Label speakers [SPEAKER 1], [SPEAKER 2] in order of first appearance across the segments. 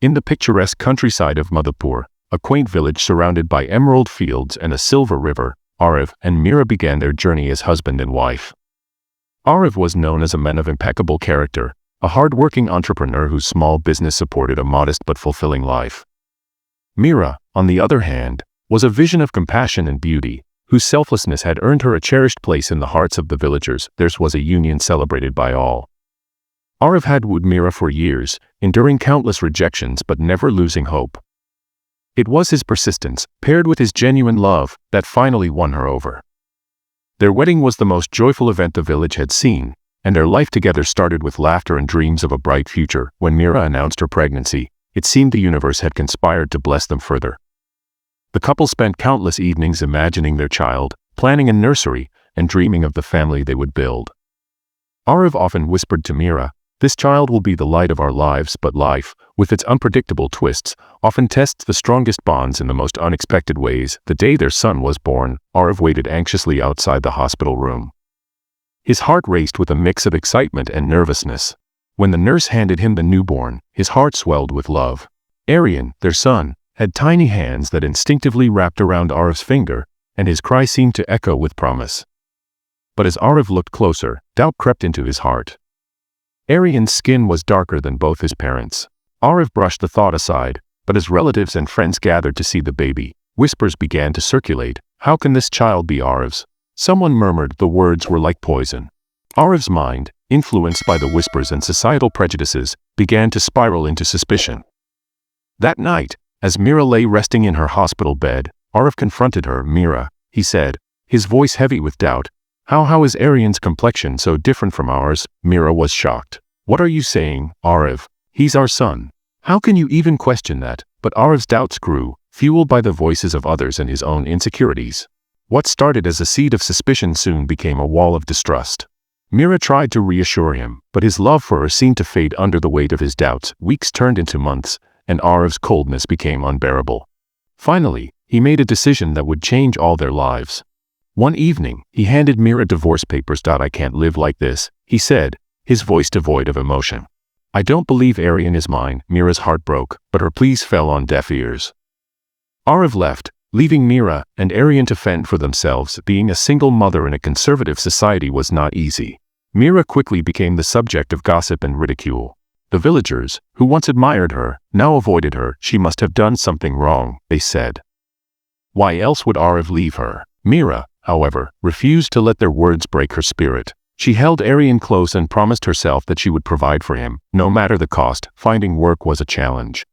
[SPEAKER 1] In the picturesque countryside of Madhupur, a quaint village surrounded by emerald fields and a silver river, Arav and Mira began their journey as husband and wife. Arav was known as a man of impeccable character, a hard-working entrepreneur whose small business supported a modest but fulfilling life. Mira, on the other hand, was a vision of compassion and beauty, whose selflessness had earned her a cherished place in the hearts of the villagers. Theirs was a union celebrated by all. Arav had wooed Mira for years, enduring countless rejections but never losing hope. It was his persistence, paired with his genuine love, that finally won her over. Their wedding was the most joyful event the village had seen, and their life together started with laughter and dreams of a bright future. When Mira announced her pregnancy, it seemed the universe had conspired to bless them further. The couple spent countless evenings imagining their child, planning a nursery, and dreaming of the family they would build. Arav often whispered to Mira, "This child will be the light of our lives," but life, with its unpredictable twists, often tests the strongest bonds in the most unexpected ways. The day their son was born, Arav waited anxiously outside the hospital room. His heart raced with a mix of excitement and nervousness. When the nurse handed him the newborn, his heart swelled with love. Aryan, their son, had tiny hands that instinctively wrapped around Arav's finger, and his cry seemed to echo with promise. But as Arav looked closer, doubt crept into his heart. Aryan's skin was darker than both his parents. Arav brushed the thought aside, but as relatives and friends gathered to see the baby, whispers began to circulate. "How can this child be Arav's?" Someone murmured. The words were like poison. Arav's mind, influenced by the whispers and societal prejudices, began to spiral into suspicion. That night, as Mira lay resting in her hospital bed, Arav confronted her. "Mira," he said, his voice heavy with doubt, How is Aryan's complexion so different from ours?" Mira was shocked. "What are you saying, Arav? He's our son. How can you even question that?" But Arav's doubts grew, fueled by the voices of others and his own insecurities. What started as a seed of suspicion soon became a wall of distrust. Mira tried to reassure him, but his love for her seemed to fade under the weight of his doubts. Weeks turned into months, and Arav's coldness became unbearable. Finally, he made a decision that would change all their lives. One evening, he handed Mira divorce papers. "I can't live like this," he said, his voice devoid of emotion. "I don't believe Aryan is mine." Mira's heart broke, but her pleas fell on deaf ears. Arav left, leaving Mira and Aryan to fend for themselves. Being a single mother in a conservative society was not easy. Mira quickly became the subject of gossip and ridicule. The villagers, who once admired her, now avoided her. "She must have done something wrong," they said. Why else would Arav leave her? Mira, however, refused to let their words break her spirit. She held Aryan close and promised herself that she would provide for him, no matter the cost. Finding work was a challenge.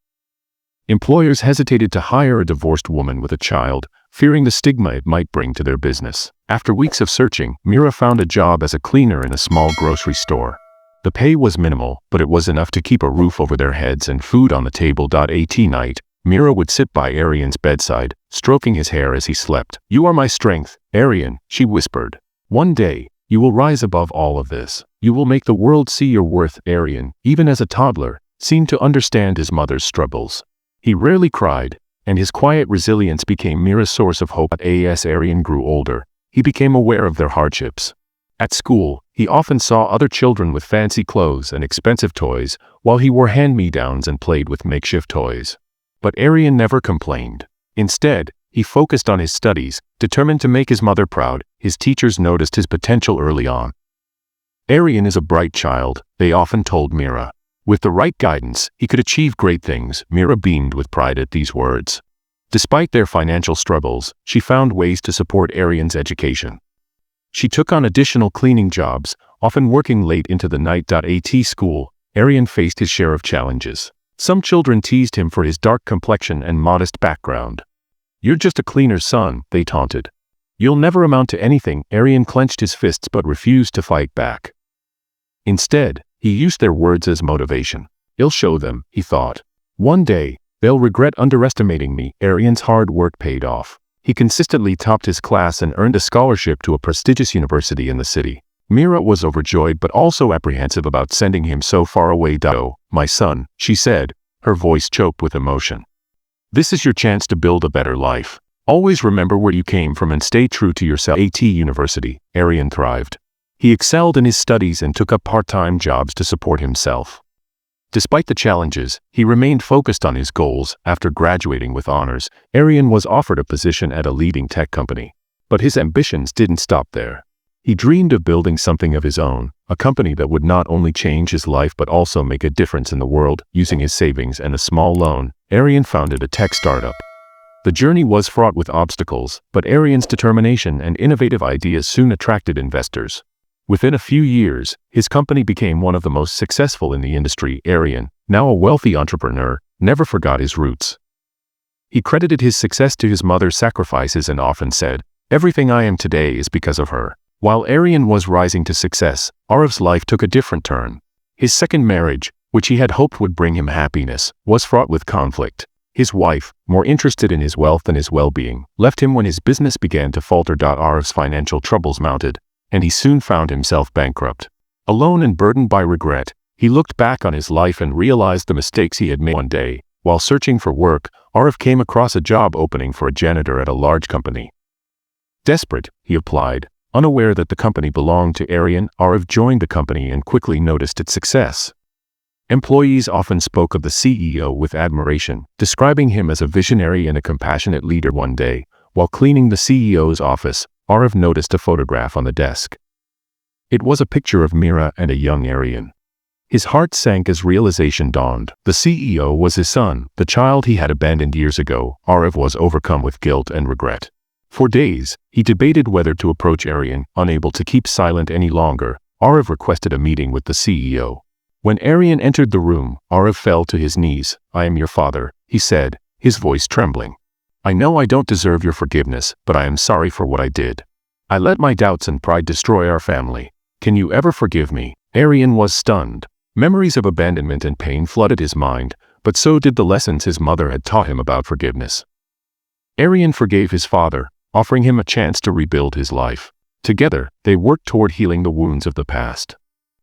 [SPEAKER 1] Employers hesitated to hire a divorced woman with a child, fearing the stigma it might bring to their business. After weeks of searching, Mira found a job as a cleaner in a small grocery store. The pay was minimal, but it was enough to keep a roof over their heads and food on the table. At night, Mira would sit by Aryan's bedside, stroking his hair as he slept. "You are my strength, Aryan," she whispered. "One day, you will rise above all of this. You will make the world see your worth." Aryan, even as a toddler, seemed to understand his mother's struggles. He rarely cried, and his quiet resilience became Mira's source of hope. As Aryan grew older, he became aware of their hardships. At school, he often saw other children with fancy clothes and expensive toys, while he wore hand-me-downs and played with makeshift toys. But Aryan never complained. Instead, he focused on his studies, determined to make his mother proud. His teachers noticed his potential early on. "Aryan is a bright child," they often told Mira. "With the right guidance, he could achieve great things." Mira beamed with pride at these words. Despite their financial struggles, she found ways to support Aryan's education. She took on additional cleaning jobs, often working late into the night. At school, Aryan faced his share of challenges. Some children teased him for his dark complexion and modest background. "You're just a cleaner's son," they taunted. "You'll never amount to anything." Aryan clenched his fists but refused to fight back. Instead, he used their words as motivation. "I'll show them," he thought. "One day, they'll regret underestimating me." Aryan's hard work paid off. He consistently topped his class and earned a scholarship to a prestigious university in the city. Mira was overjoyed but also apprehensive about sending him so far away. "Oh, my son," she said, her voice choked with emotion. "This is your chance to build a better life. Always remember where you came from and stay true to yourself." At university, Aryan thrived. He excelled in his studies and took up part-time jobs to support himself. Despite the challenges, he remained focused on his goals. After graduating with honors, Arian was offered a position at a leading tech company. But his ambitions didn't stop there. He dreamed of building something of his own, a company that would not only change his life but also make a difference in the world. Using his savings and a small loan, Arian founded a tech startup. The journey was fraught with obstacles, but Arian's determination and innovative ideas soon attracted investors. Within a few years, his company became one of the most successful in the industry. Arian, now a wealthy entrepreneur, never forgot his roots. He credited his success to his mother's sacrifices and often said, "Everything I am today is because of her." While Arian was rising to success, Arif's life took a different turn. His second marriage, which he had hoped would bring him happiness, was fraught with conflict. His wife, more interested in his wealth than his well-being, left him when his business began to falter. Arif's financial troubles mounted, and he soon found himself bankrupt. Alone and burdened by regret, he looked back on his life and realized the mistakes he had made. One day, while searching for work, Arif came across a job opening for a janitor at a large company. Desperate, he applied. Unaware that the company belonged to Arian, Arif joined the company and quickly noticed its success. Employees often spoke of the CEO with admiration, describing him as a visionary and a compassionate leader. One day, while cleaning the CEO's office, Arif noticed a photograph on the desk. It was a picture of Mira and a young Arian. His heart sank as realization dawned. The CEO was his son, the child he had abandoned years ago. Arif was overcome with guilt and regret. For days, he debated whether to approach Arian. Unable to keep silent any longer, Arif requested a meeting with the CEO. When Arian entered the room, Arif fell to his knees. "I am your father," he said, his voice trembling. "I know I don't deserve your forgiveness, but I am sorry for what I did. I let my doubts and pride destroy our family. Can you ever forgive me?" Arian was stunned. Memories of abandonment and pain flooded his mind, but so did the lessons his mother had taught him about forgiveness. Arian forgave his father, offering him a chance to rebuild his life. Together, they worked toward healing the wounds of the past.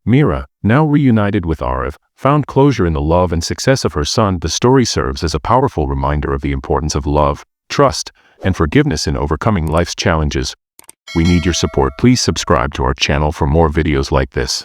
[SPEAKER 1] Mira, now reunited with Arif, found closure in the love and success of her son. The story serves as a powerful reminder of the importance of love, trust, and forgiveness in overcoming life's challenges. We need your support. Please subscribe to our channel for more videos like this.